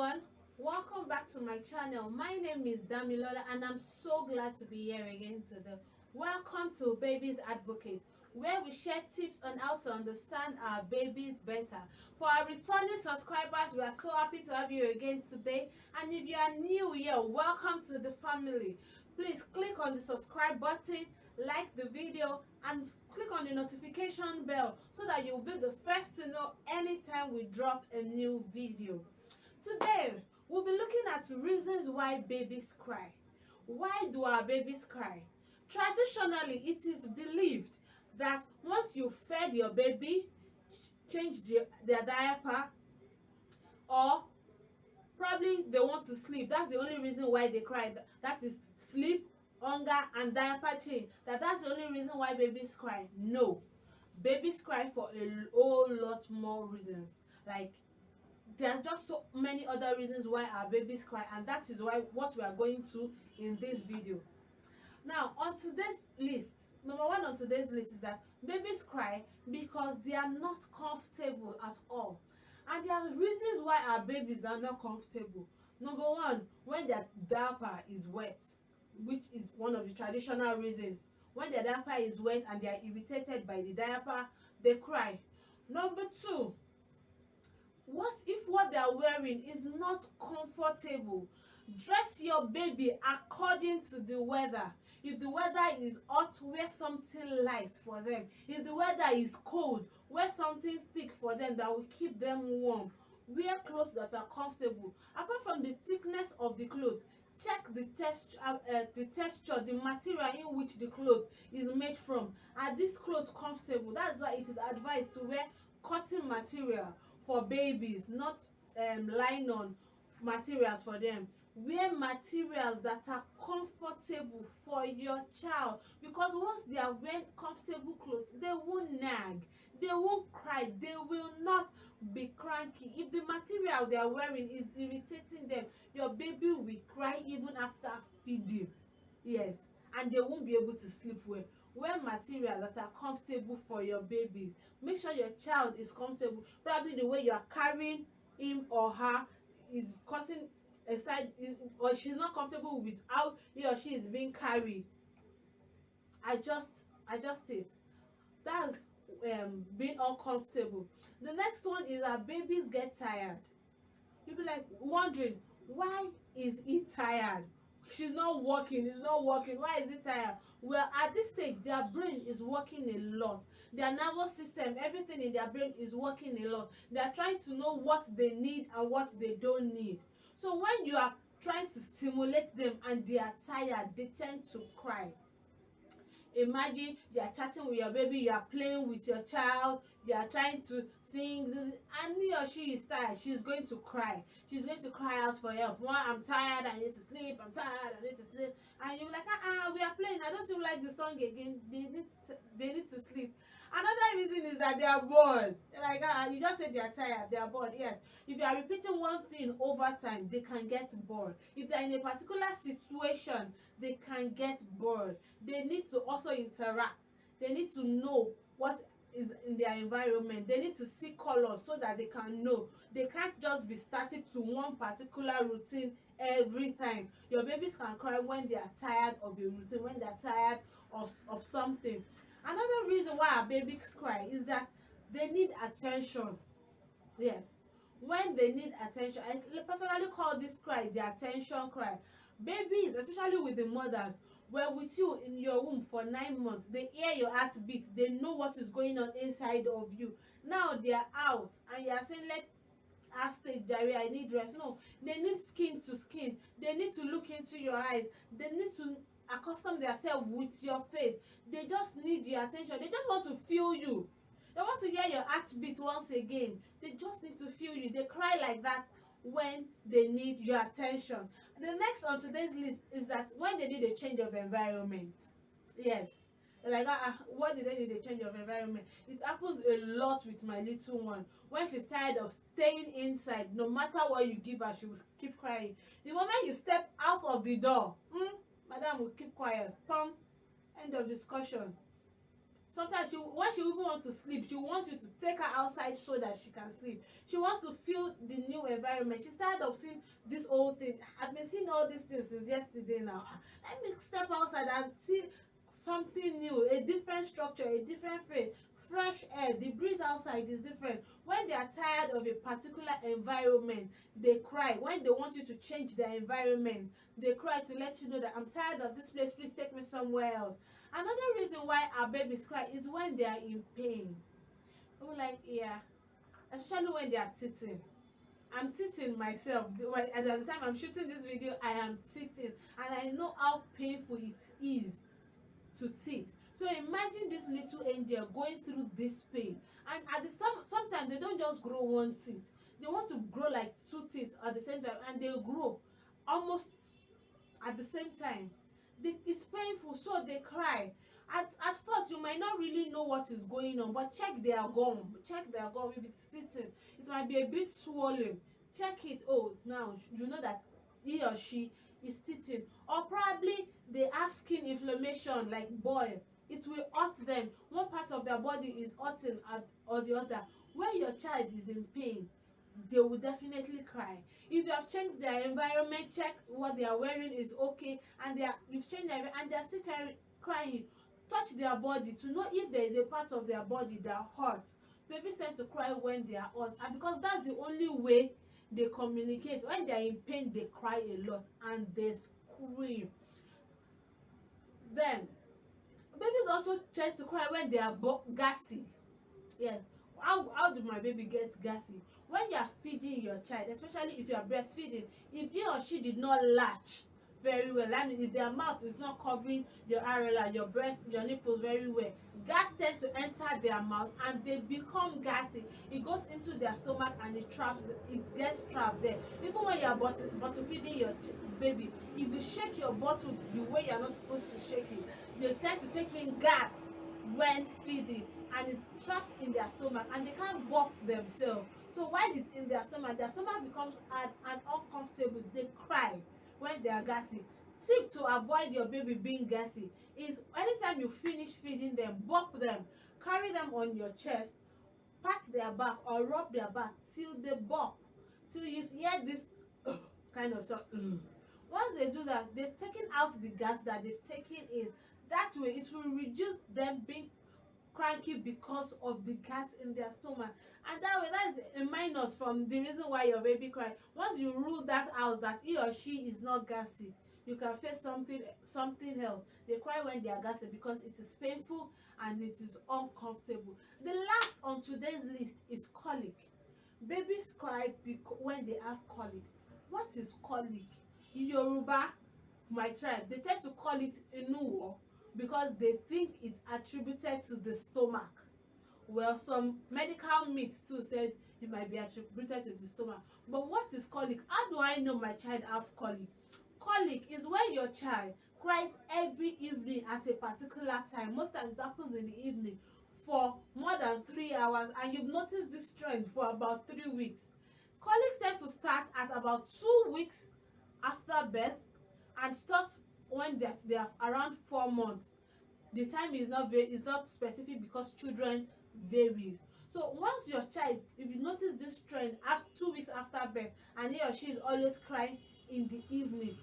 everyone, welcome back to my channel. My name is Damilola and I'm so glad to be here again today. Welcome to Babies Advocate, where we share tips on how to understand our babies better. For our returning subscribers, we are so happy to have you again today, and if you are new here, welcome to the family. Please click on the subscribe button, like the video, and click on the notification bell so that you'll be the first to know anytime we drop a new video. Today we'll be looking at reasons why babies cry. Why do our babies cry? Traditionally, it is believed that once you fed your baby, change their diaper, or probably they want to sleep, that's the only reason why they cry. That is sleep, hunger, and diaper change. That's the only reason why babies cry. No, babies cry for a whole lot more reasons. Like, there are just so many other reasons why our babies cry, and that is why what we are going to in this video. Now, on today's list, number one on today's list is that babies cry because they are not comfortable at all. And there are reasons why our babies are not comfortable. Number one, when their diaper is wet, which is one of the traditional reasons. When their diaper is wet and they are irritated by the diaper, they cry. Number two, what if what they are wearing is not comfortable? Dress your baby according to the weather. If the weather is hot, wear something light for them. If the weather is cold, wear something thick for them that will keep them warm. Wear clothes that are comfortable. Apart from the thickness of the clothes, check the texture, the material in which the cloth is made from. Are these clothes comfortable? That's why it is advised to wear cotton material for babies, not nylon materials for them. Wear materials that are comfortable for your child, because once they are wearing comfortable clothes, they won't nag, they won't cry, they will not be cranky. If the material they are wearing is irritating them, your baby will cry even after feeding. Yes, and they won't be able to sleep well. Wear materials that are comfortable for your babies. Make sure your child is comfortable. Probably the way you are carrying him or her is causing a side is, or she's not comfortable with how he or she is being carried. Adjust it. That's being uncomfortable. The next one is that babies get tired. You'll be like wondering, why is he tired? She's not working, it's not working, why is he tired? Well, at this stage their brain is working a lot. Their nervous system, everything in their brain is working a lot. They are trying to know what they need and what they don't need. So when you are trying to stimulate them and they are tired, they tend to cry. Imagine you are chatting with your baby, you are playing with your child, you are trying to sing, and he or she is tired. She's going to cry. She's going to cry out for help. One, I'm tired, I need to sleep. I'm tired, I need to sleep. And you're like, we are playing, I don't even like the song again. They need to sleep. Another reason is that they are bored. They're like, you just said they are tired, they are bored. Yes, if you are repeating one thing over time, they can get bored. If they're in a particular situation, they can get bored. They need to also interact. They need to know what is in their environment. They need to see colors so that they can know. They can't just be static to one particular routine every time. Your babies can cry when they are tired of a routine, when they're tired of something. Another reason why our babies cry is that they need attention. Yes, when they need attention, I personally call this cry the attention cry. Babies, especially with the mothers, were with you in your womb for 9 months. They hear your heartbeat, they know what is going on inside of you. Now they are out and you are saying, let her stay, Jerry, I need rest. No, they need skin to skin. They need to look into your eyes. They need to accustom themselves with your face. They just need your attention. They just want to feel you. They want to hear your heartbeat once again. They just need to feel you. They cry like that when they need your attention. The next on today's list is that when they need a change of environment. Yes. They're like, what did they need a change of environment? It happens a lot with my little one. When she's tired of staying inside, no matter what you give her, she will keep crying. The moment you step out of the door, madam will keep quiet. Pum, end of discussion. Sometimes when she even wants to sleep, she wants you to take her outside so that she can sleep. She wants to feel the new environment. She's tired of seeing this old thing. I've been seeing all these things since yesterday now. Let me step outside and see something new, a different structure, a different face, fresh air. The breeze outside is different. When they are tired of a particular environment, they cry. When they want you to change their environment, they cry to let you know that I'm tired of this place, please take me somewhere else. Another reason why our babies cry is when they are in pain. We're like, yeah, especially when they are teething. I'm teething myself. At the time I'm shooting this video, I am teething, and I know how painful it is to teeth. So imagine this little angel going through this pain, and at the sometimes they don't just grow one teeth. They want to grow like two teeth at the same time, and they grow almost at the same time. It's painful, so they cry. At first you might not really know what is going on, but check their gum. Check their gum. If it's sitting, it might be a bit swollen. Check it. Oh, now you know that he or she is teething. Or probably they have skin inflammation like boil. It will hurt them. One part of their body is hurting or the other. When your child is in pain, they will definitely cry. If you have changed their environment, checked what they are wearing is okay, and you've changed their and they are still crying, touch their body to know if there is a part of their body that hurts. Babies tend to cry when they are hurt, and because that's the only way they communicate. When they are in pain, they cry a lot and they scream. Then babies also tend to cry when they are gassy. Yes. How do my baby get gassy? When you are feeding your child, especially if you are breastfeeding, if he or she did not latch very well, and if their mouth is not covering your areola, your breast, your nipples very well, gas tend to enter their mouth and they become gassy. It goes into their stomach and it gets trapped there. Even when you are bottle feeding your baby, if you shake your bottle the way you are not supposed to shake it, they tend to take in gas when feeding, and it traps in their stomach and they can't walk themselves. So while it's in their stomach becomes hard and uncomfortable. They cry when they are gassy. Tip to avoid your baby being gassy is anytime you finish feeding them, bop them, carry them on your chest, pat their back or rub their back till they bop, till you hear this kind of sound. Once they do that, they've taken out the gas that they've taken in. That way it will reduce them being cranky because of the gas in their stomach, and that way that's a minus from the reason why your baby cry. Once you rule that out, that he or she is not gassy, you can face something else. They cry when they are gassy because it is painful and it is uncomfortable. The last on today's list is colic. Babies cry when they have colic. What is colic? In Yoruba, my tribe, they tend to call it inuwo because they think it's attributed to the stomach. Well, some medical myths too said it might be attributed to the stomach. But what is colic? How do I know my child have colic? Colic is when your child cries every evening at a particular time. Most times it happens in the evening for more than 3 hours, and you've noticed this trend for about 3 weeks. Colic tend to start at about 2 weeks after birth and start when they are around 4 months. The time is not specific because children varies. So once your child, if you notice this trend after 2 weeks after birth, and he or she is always crying in the evening,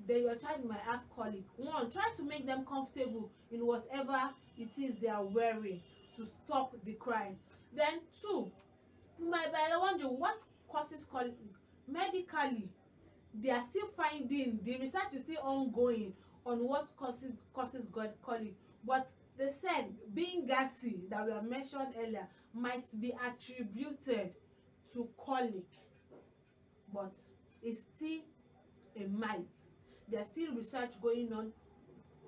then your child might have colic. One, try to make them comfortable in whatever it is they are wearing to stop the crying. Then two, you might be wondering what causes colic. Medically, they are still finding, the research is still ongoing on what causes colic, but they said being gassy that we have mentioned earlier might be attributed to colic, but it's still a might. There's still research going on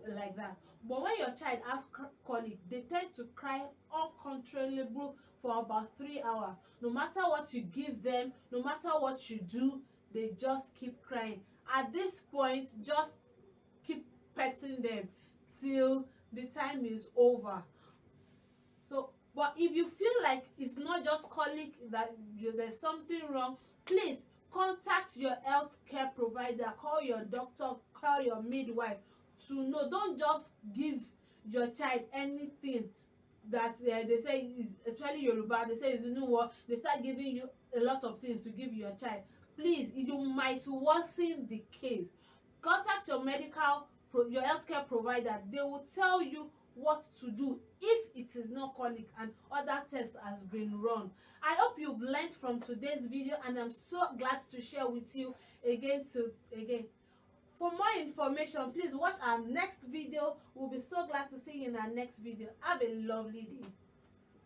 like that. But when your child have colic, they tend to cry uncontrollable for about 3 hours. No matter what you give them, no matter what you do, they just keep crying. At this point, just keep petting them till the time is over. So, but if you feel like it's not just colic, that there's something wrong, please contact your healthcare provider, call your doctor, call your midwife to know. Don't just give your child anything that they say is, especially Yoruba, they say is, you know what, they start giving you a lot of things to give your child, please, you might worsen the case. Contact your your healthcare provider. They will tell you what to do if it is not colic and other tests has been run. I hope you've learned from today's video, and I'm so glad to share with you again. For more information, please watch our next video. We'll be so glad to see you in our next video. Have a lovely day.